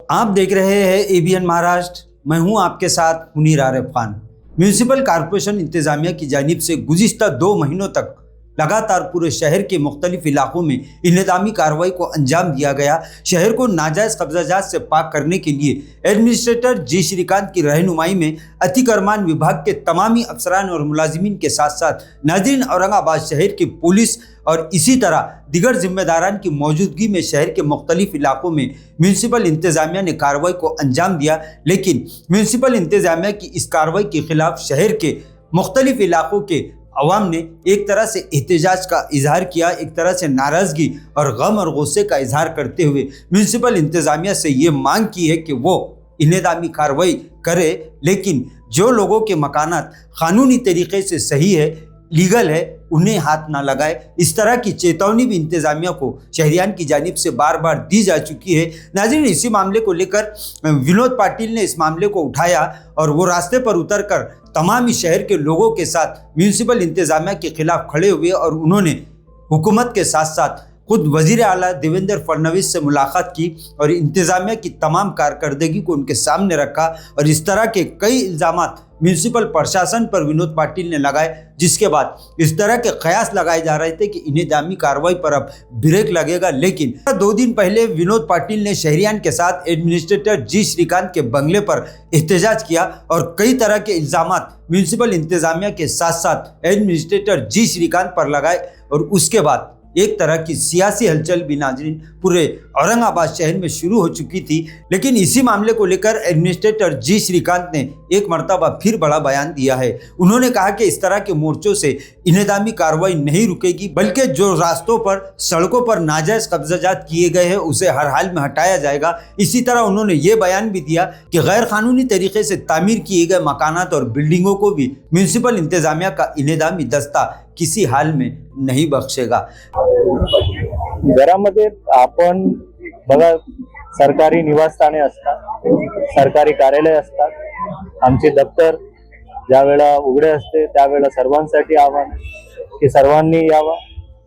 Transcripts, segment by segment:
आप देख रहे हैं एबीएन महाराष्ट्र। मैं हूं आपके साथ मुनीर आरिफ खान। म्यूनिसिपल कॉरपोरेशन इंतजामिया की जानिब से गुज़िश्ता 2 महीनों तक लगातार पूरे शहर के मुख्तलिफ इलाकों में इंतजामी कार्रवाई को अंजाम दिया गया। शहर को नाजायज़ कब्जाजात से पाक करने के लिए एडमिनिस्ट्रेटर जी श्रीकांत की रहनुमाई में अतिक्रमण विभाग के तमामी अफसरान और मुलाजिमीन के साथ साथ नाज़रीन औरंगाबाद शहर की पुलिस और इसी तरह दीगर जिम्मेदारान की मौजूदगी में शहर के मुख्तलिफ इलाकों में म्यूनिसिपल इंतजामिया ने कार्रवाई को अंजाम दिया। लेकिन म्यूनिसिपल इंतजामिया की इस कार्रवाई के खिलाफ शहर के मुख्तलिफ इलाकों के अवाम ने एक तरह से एहतजाज का इजहार किया, एक तरह से नाराज़गी और गम और गुस्से का इजहार करते हुए म्यूनिसिपल इंतजामिया से ये मांग की है कि वो इंतजामी कार्रवाई करे, लेकिन जो लोगों के मकानात कानूनी तरीके से सही है, लीगल है, उन्हें हाथ ना लगाए। इस तरह की चेतावनी भी इंतजामिया को शहरियान की जानिब से बार बार दी जा चुकी है। नाज़रीन, इसी मामले को लेकर विनोद पाटिल ने इस मामले को उठाया और वो रास्ते पर उतरकर तमाम ही शहर के लोगों के साथ म्यूनिसिपल इंतजामिया के खिलाफ खड़े हुए और उन्होंने हुकूमत के साथ साथ खुद वज़ीर आला देवेंद्र फडणवीस से मुलाकात की और इंतजामिया की तमाम कारकर्दगी को उनके सामने रखा। और इस तरह के कई इल्ज़ामात म्यूनिसिपल प्रशासन पर विनोद पाटिल ने लगाए, जिसके बाद इस तरह के कयास लगाए जा रहे थे कि इंतजामी कार्रवाई पर अब ब्रेक लगेगा। लेकिन 2 दिन पहले विनोद पाटिल ने शहरियान के साथ एडमिनिस्ट्रेटर जी श्रीकांत के बंगले पर एहतजाज किया और कई तरह के इल्ज़ामात म्यूनिसिपल इंतजामिया के साथ साथ एडमिनिस्ट्रेटर जी श्रीकांत पर लगाए। और उसके बाद एक तरह की सियासी हलचल भी नाज़रीन पूरे औरंगाबाद शहर में शुरू हो चुकी थी। लेकिन इसी मामले को लेकर एडमिनिस्ट्रेटर जी श्रीकांत ने एक मरतबा फिर बड़ा बयान दिया है। उन्होंने कहा कि इस तरह के मोर्चों से इंतजामी कार्रवाई नहीं रुकेगी, बल्कि जो रास्तों पर सड़कों पर नाजायज़ कब्जाजात किए गए हैं उसे हर हाल में हटाया जाएगा। इसी तरह उन्होंने ये बयान भी दिया कि गैर कानूनी तरीके से तामीर किए गए मकानात और बिल्डिंगों को भी म्यूनिसिपल इंतजामिया का इंतजामी दस्ता किसी हाल में नहीं बख्शेगा। घरामध्ये आपण बघा, सरकारी निवासस्थाने असतात, सरकारी कार्यालय असतात, आमचे दप्तर ज्या वेळा उघडे असते त्यावेळेला सर्वांसाठी आव्हान की सर्वांनी यावं।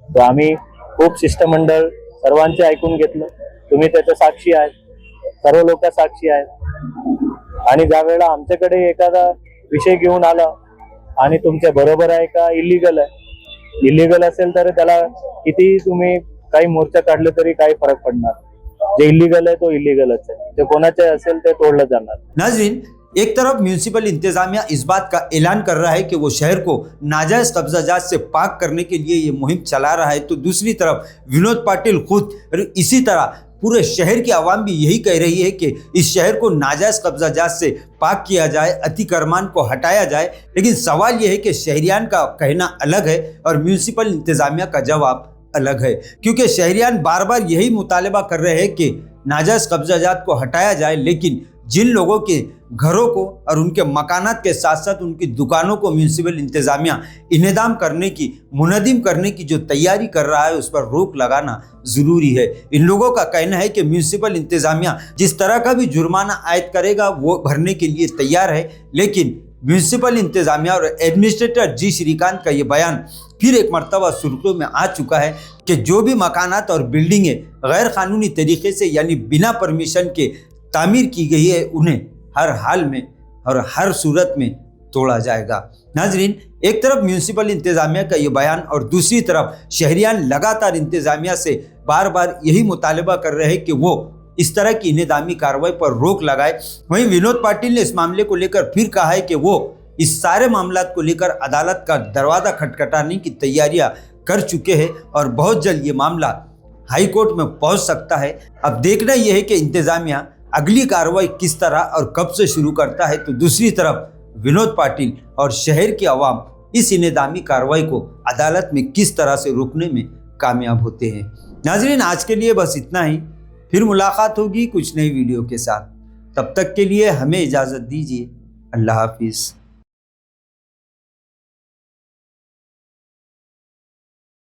तो आम्ही खूप शिष्टमंडळ सर्वांचे ऐकून घेतलं, तुम्ही त्याच्या साक्षी आहेत, सर्व लोक साक्षी आहेत। आणि ज्या वेळेला आमच्याकडे एखादा विषय घेऊन आला आणि तुमच्या बरोबर आहे का इल्लीगल आहे, इल्लीगल असेल तर त्याला किती तुम्ही काही मोर्चा काढले तरी काही फरक पडणार। जे इल्लीगल है तो इल्लीगलच है, ते कोणाचे असेल ते तोडलं जाणार। नाज़रीन, एक तरफ म्यूनिसिपल इंतजामिया इस बात का ऐलान कर रहा है कि वो शहर को नाजायज़ कब्जाजात से पाक करने के लिए ये मुहिम चला रहा है, तो दूसरी तरफ विनोद पाटिल खुद इसी तरह पूरे शहर की आवाम भी यही कह रही है कि इस शहर को नाजायज़ कब्जाजात से पाक किया जाए, अतिक्रमण को हटाया जाए। लेकिन सवाल यह है कि शहरियान का कहना अलग है और म्यूनिसिपल इंतजामिया का जवाब अलग है, क्योंकि शहरियान बार बार यही मुतालबा कर रहे हैं कि नाजायज़ कब्जाजात को हटाया जाए। लेकिन जिन लोगों के घरों को और उनके मकानात के साथ साथ उनकी दुकानों को म्यूनिसिपल इंतजामिया इंतजाम करने की, मुनज़्ज़म करने की जो तैयारी कर रहा है, उस पर रोक लगाना ज़रूरी है। इन लोगों का कहना है कि म्यूनिसिपल इंतजामिया जिस तरह का भी जुर्माना आयद करेगा वो भरने के लिए तैयार है। लेकिन म्यूनिसिपल इंतजामिया और एडमिनिस्ट्रेटर जी श्रीकांत का ये बयान फिर एक मरतबा सुर्खियों में आ चुका है कि जो भी मकानात और बिल्डिंगें गैर कानूनी तरीके से यानी बिना परमिशन के तामीर की गई है, उन्हें हर हाल में और हर सूरत में तोड़ा जाएगा। नाजरीन, एक तरफ म्यूनिसिपल इंतजामिया का ये बयान और दूसरी तरफ शहरियान लगातार इंतजामिया से बार बार यही मुतालबा कर रहे हैं कि वो इस तरह की इंतजामी कार्रवाई पर रोक लगाए। वहीं विनोद पाटिल ने इस मामले को लेकर फिर कहा है कि वो इस सारे मामलात को लेकर अदालत का दरवाज़ा खटखटाने की तैयारियां कर चुके हैं और बहुत जल्द ये मामला हाई कोर्ट में पहुंच सकता है। अब देखना यह है कि इंतजामिया अगली कार्रवाई किस तरह और कब से शुरू करता है, तो दूसरी तरफ विनोद पाटिल और शहर की आवाम इस इंतजामी कार्रवाई को अदालत में किस तरह से रोकने में कामयाब होते हैं। नाजरीन, आज के लिए बस इतना ही। फिर मुलाकात होगी कुछ नई वीडियो के साथ। तब तक के लिए हमें इजाज़त दीजिए। अल्लाह हाफिज़।